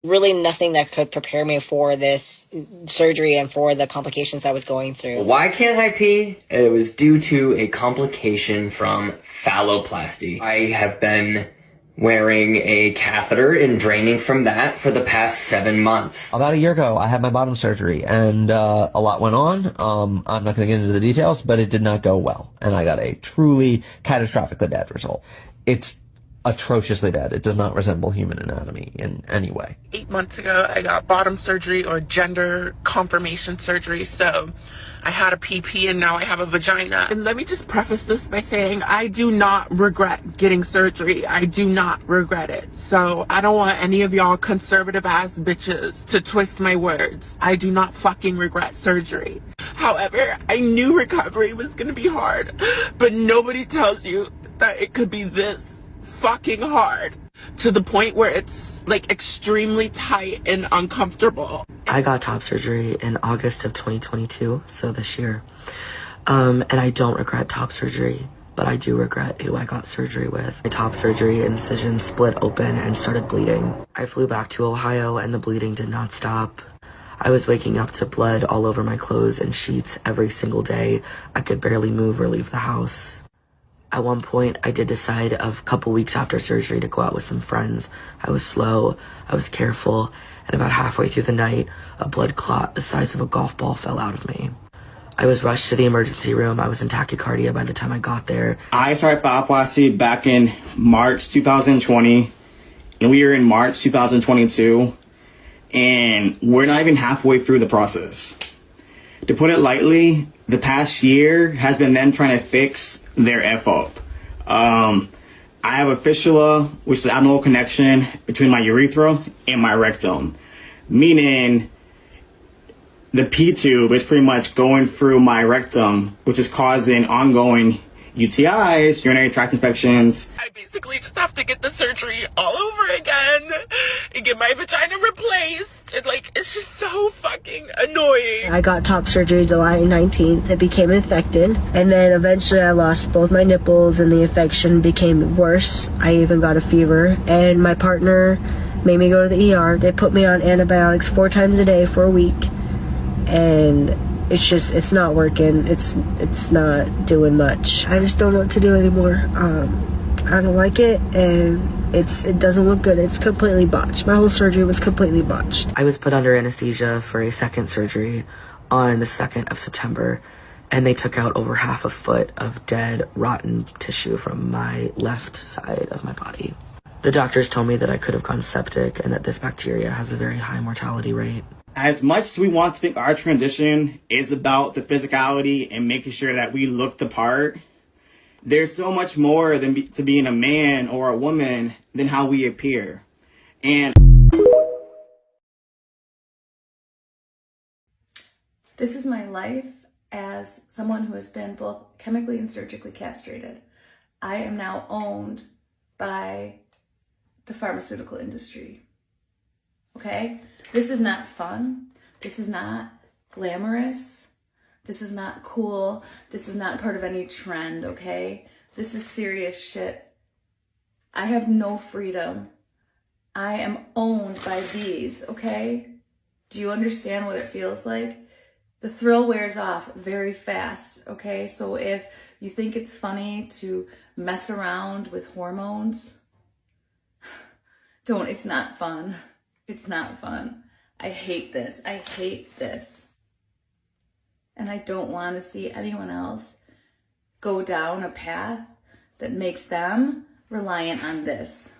really nothing that could prepare me for this surgery and for the complications I was going through. Why can't I pee? It was due to a complication from phalloplasty. I have been wearing a catheter and draining from that for the past 7 months. About a year ago, I had my bottom surgery, and a lot went on. I'm not going to get into the details, but it did not go well, and I got a truly catastrophically bad result. It's atrociously bad. It does not resemble human anatomy in any way. 8 months ago, I got bottom surgery, or gender confirmation surgery. So I had a PP and now I have a vagina. And let me just preface this by saying I do not regret getting surgery. I do not regret it. So I don't want any of y'all conservative ass bitches to twist my words. I do not fucking regret surgery. However, I knew recovery was gonna be hard, but nobody tells you that it could be this fucking hard, to the point where it's like extremely tight and uncomfortable. I got top surgery in August of 2022, so this year. And I don't regret top surgery, but I do regret who I got surgery with. My top surgery incision split open and started bleeding. I flew back to Ohio and the bleeding did not stop. I was waking up to blood all over my clothes and sheets every single day. I could barely move or leave the house. At one point, I did decide a couple weeks after surgery to go out with some friends. I was slow, I was careful, and about halfway through the night, a blood clot the size of a golf ball fell out of me. I was rushed to the emergency room. I was in tachycardia by the time I got there. I started phalloplasty back in March 2020, and we are in March 2022, and we're not even halfway through the process. To put it lightly, the past year has been them trying to fix their F-up. I have a fistula, which is an abnormal connection between my urethra and my rectum, meaning the P-tube is pretty much going through my rectum, which is causing ongoing UTIs, urinary tract infections. I basically just have to get the surgery all over again and get my vagina replaced. And like, it's just so fucking annoying. I got top surgery July 19th. It became infected. And then eventually I lost both my nipples and the infection became worse. I even got a fever. And my partner made me go to the ER. They put me on antibiotics 4 times a day for a week. And it's not working. It's not doing much. I just don't know what to do anymore. I don't like it, and it doesn't look good. It's completely botched. My whole surgery was completely botched. I was put under anesthesia for a second surgery on the 2nd of September, and they took out over half a foot of dead, rotten tissue from my left side of my body. The doctors told me that I could have gone septic and that this bacteria has a very high mortality rate. As much as we want to think our transition is about the physicality and making sure that we look the part, there's so much more to being a man or a woman than how we appear. And this is my life as someone who has been both chemically and surgically castrated. I am now owned by the pharmaceutical industry. Okay? This is not fun. This is not glamorous. This is not cool. This is not part of any trend, okay? This is serious shit. I have no freedom. I am owned by these, okay? Do you understand what it feels like? The thrill wears off very fast, okay? So if you think it's funny to mess around with hormones, don't. It's not fun. It's not fun. I hate this. I hate this. And I don't want to see anyone else go down a path that makes them reliant on this.